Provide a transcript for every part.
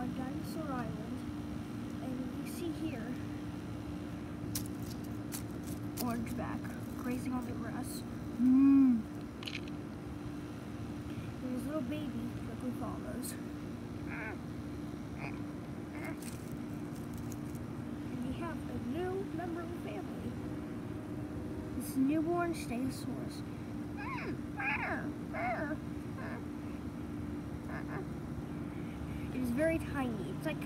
on Dinosaur Island, and you see here, orangeback grazing on the grass. There's a little baby quickly follows. And we have a new member of the family. This newborn Stegosaurus. It is very tiny. It's like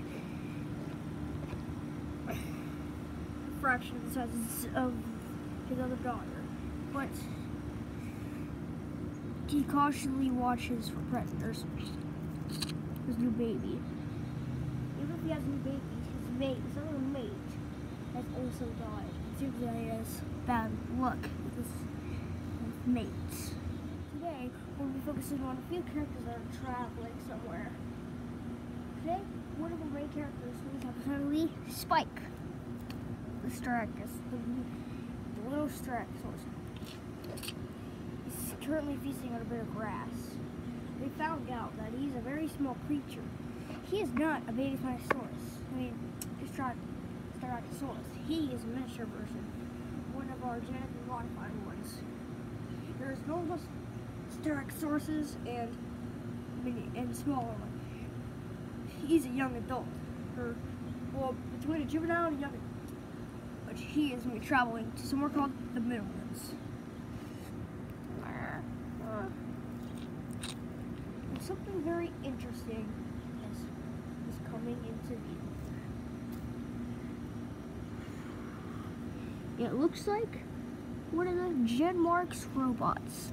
a fraction of the size of his other daughter. But he cautiously watches for predators. His new baby. Even if he has a new baby, his other mate has also died. It seems that he has bad luck with his mates. Today, we'll be focusing on a few characters that are traveling somewhere. Today, one of the main characters in this episode will be Spike, the Styracosaurus, the little Styracosaurus. He's currently feasting on a bit of grass. They found out that he's a very small creature. He is not a baby Spinosaurus. Styracosaurus. He is a miniature version, one of our genetically modified ones. There's normal Styracosauruses and smaller ones. He's a young adult, well, between a juvenile and a young adult. But he is going to be traveling to somewhere called the Midlands. And something very interesting is coming into view. It looks like one of the Genmark's robots.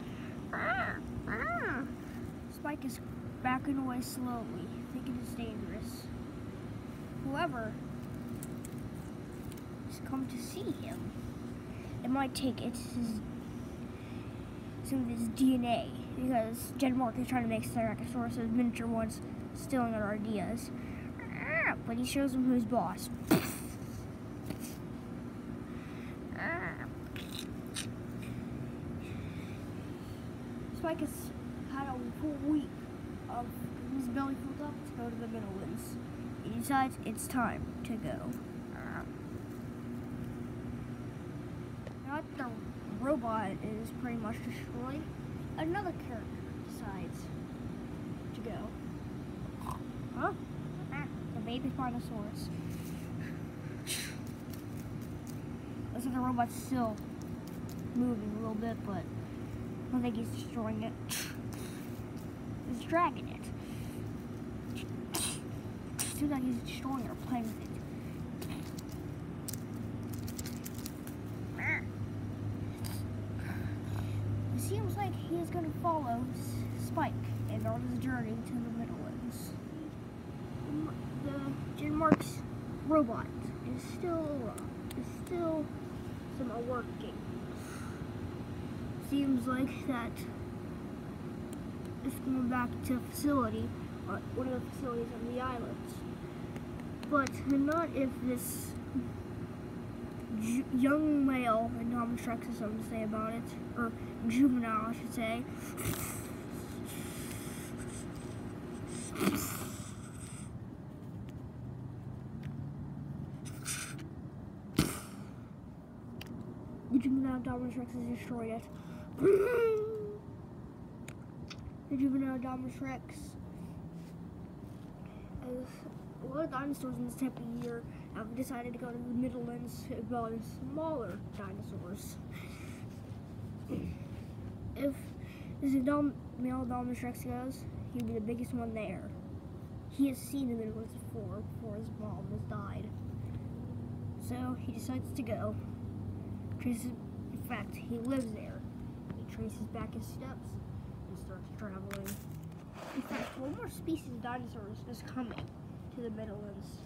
Spike is backing away slowly, thinking it's dangerous. Whoever has come to see him, it might take some of his DNA, because Genmark is trying to make Styracosaurus miniature ones, stealing our ideas. But he shows him who's boss. Spike has had a full week of his belly filled up to go to the Midlands. He decides it's time to go. Now that the robot is pretty much destroyed, another character decides to go. Huh? The baby Dinosaurus. Looks like the robot's still moving a little bit, but I don't think he's destroying it. He's dragging it. It seems like he's destroying it or playing with it. It seems like he is going to follow Spike and on his journey to the Midlands. The Genmark's robot is still somehow working. Seems like that it's going back to a facility, one of the facilities on the islands. But not if this young male, and Thomas Rex has something to say about it, or juvenile, I should say. The juvenile Thomas Rex has destroyed it. The juvenile Dominus Rex. As a lot of dinosaurs in this type of year have decided to go to the Midlands about smaller dinosaurs. If this male Dominus Rex goes, he'll be the biggest one there. He has seen the Midlands before his mom has died. So he decides to go. In fact, he lives there. He traces back his steps and starts traveling. In fact, one more species of dinosaurs is coming to the Midlands.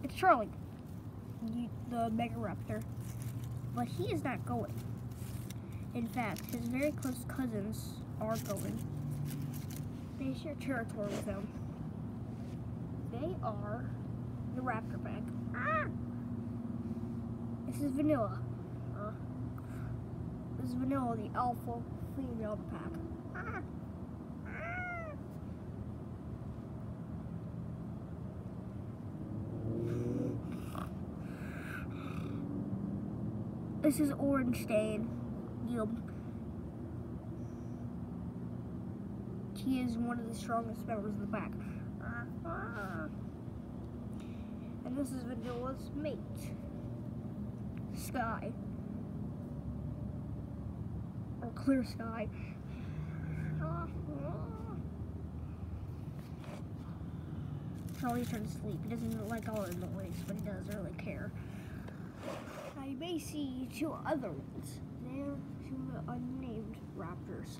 It's Charlie, the Megaraptor, but he is not going. In fact, his very close cousins are going. They share territory with him. They are the raptor pack. This is Vanilla. This is Vanilla, the alpha female pack. This is Orange Stain. He is one of the strongest members of the pack. And this is Vanilla's mate, Sky. Or Clear Sky. Charlie's trying to sleep. He doesn't like all the noise, but he doesn't really care. Now you may see two other ones. They're two unnamed raptors.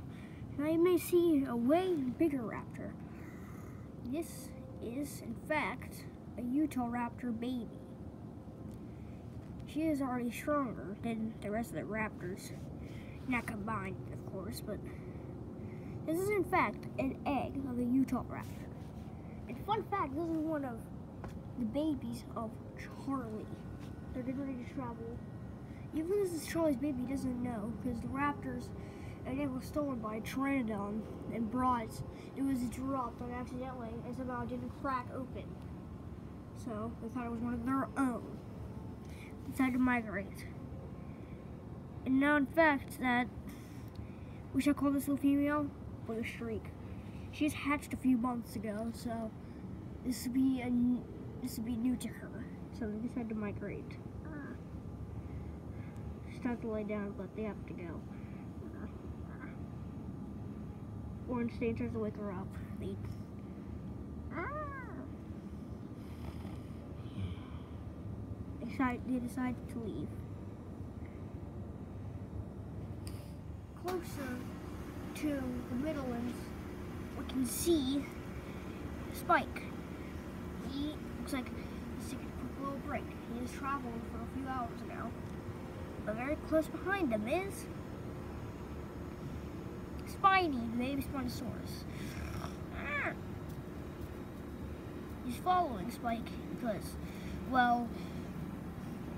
Now you may see a way bigger raptor. This is, in fact, a Utah raptor baby. She is already stronger than the rest of the raptors. Not combined, of course, but this is, in fact, an egg of a Utah raptor. And fun fact, this is one of the babies of Charlie. They're getting ready to travel. Even though this is Charlie's baby, he doesn't know, because the raptors, again, were stolen by a pteranodon and brought. It was dropped on accidentally, and somehow it didn't crack open. So they thought it was one of their own. Decided to migrate. And now, in fact, that we shall call this little female Blue Streak. She's hatched a few months ago, so this would be new to her. So they decided to migrate. She's time to lay down, but they have to go. Orange Stain tries to wake her up. They decide to leave. Closer to the Midlands, we can see Spike. He looks like he's taking a quick little break. He has traveled for a few hours now. But very close behind him is Spiny, the baby Spinosaurus. He's following Spike because, well,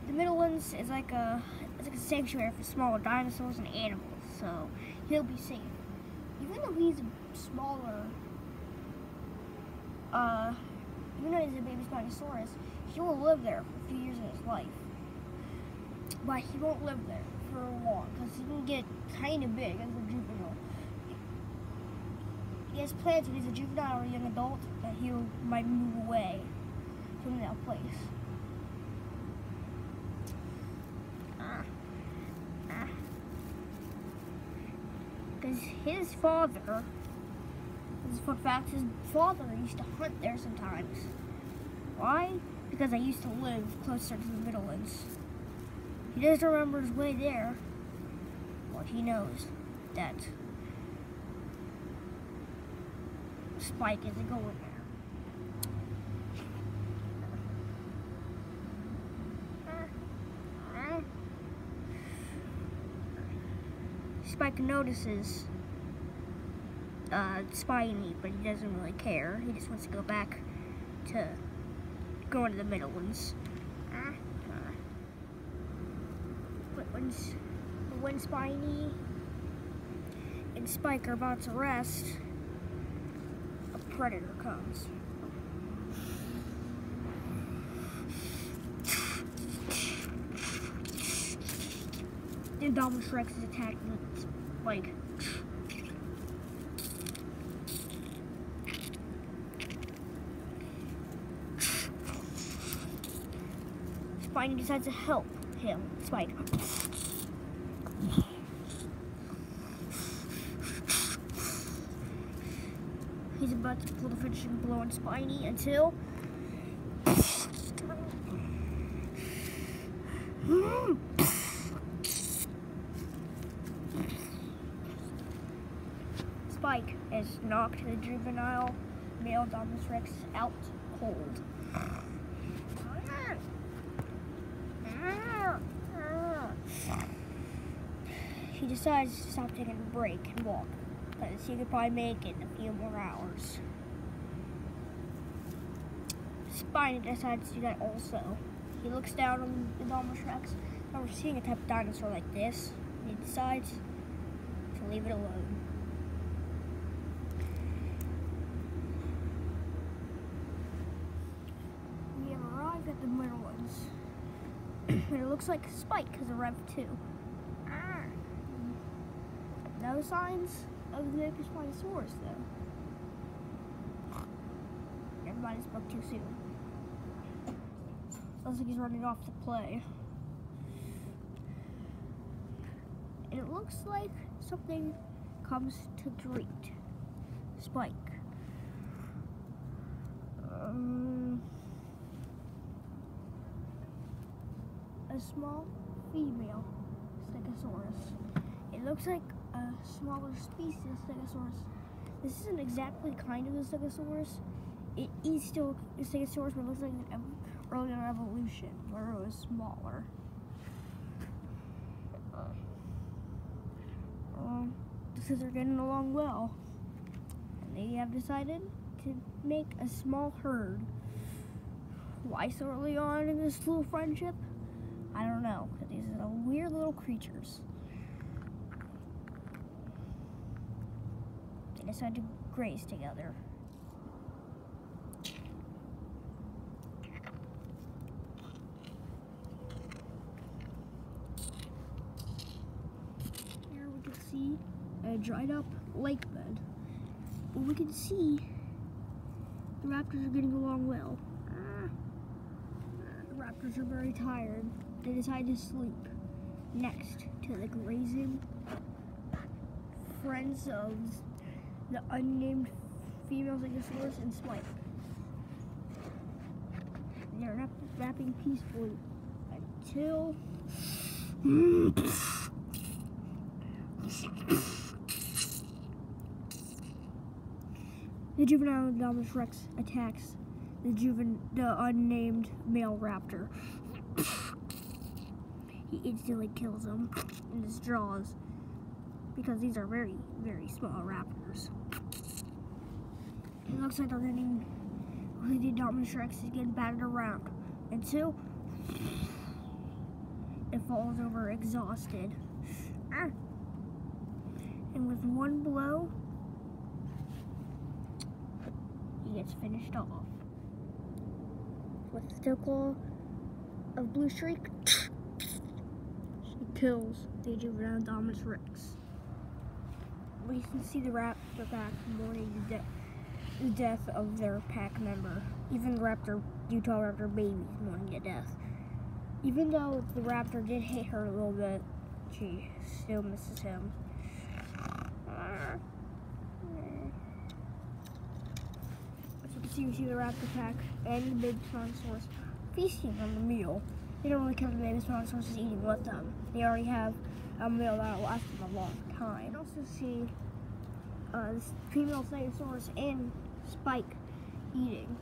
the Midlands is like a sanctuary for smaller dinosaurs and animals, so he'll be safe. Even though he's a smaller, even though he's a baby Spinosaurus, he will live there for a few years of his life. But he won't live there for long because he can get kind of big as a juvenile. He has plans when he's a juvenile or a young adult that he might move away from that place. Because his father, this is a fun fact, his father used to hunt there sometimes. Why? Because I used to live closer to the Midlands. He doesn't remember his way there, but he knows that Spike isn't going there. Spike notices Spiny, but he doesn't really care. He just wants to go back to going to the Midlands. But when Spiny and Spike are about to rest, a predator comes. And Dinosaur Rex is attacking Spike. Spiny decides to help him, Spike. He's about to pull the finishing blow on Spiny until Spike has knocked the juvenile male Dinosaur Rex out cold. He decides to stop taking a break and walk, because he could probably make it in a few more hours. Spiny decides to do that also. He looks down on the Dinosaur Rex. Never seeing a type of dinosaur like this. He decides to leave it alone. We have arrived at the Midlands. And it looks like Spike because of Rev 2. No signs of the Spinosaurus though. Everybody spoke too soon. Looks like he's running off to play. And it looks like something comes to greet Spike. A small female Stegosaurus. It looks like a smaller species of Stegosaurus. This isn't exactly kind of a Stegosaurus. It is still a Stegosaurus, but it looks like an earlier evolution where it was smaller. Because they're getting along well. And they have decided to make a small herd. Why so early on in this little friendship? I don't know, because these are weird little creatures. They decided to graze together. Here we can see a dried up lake bed. But we can see the raptors are getting along well. The raptors are very tired. They decide to sleep next to the grazing friends of the unnamed female Stegosaurus and Spike. They're napping peacefully until the juvenile Indominus Rex attacks the unnamed male raptor. He instantly kills him in his jaws because these are very, very small raptors. It looks like they're getting, the Indominus Rex is getting battered around until it falls over exhausted. And with one blow, he gets finished off. With the claw of Blue Streak, she kills the juvenile Indominus Rex. We can see the raptor pack mourning the death of their pack member. Even the Utah raptor baby is mourning to death. Even though the raptor did hit her a little bit, she still misses him. As you can see, we see the raptor pack and the big Spinosaurus feasting on the meal. They don't really count the baby Spinosaurus eating with them. They already have a meal that'll last them a long time. You can also see this female Stegosaurus and Spike eating.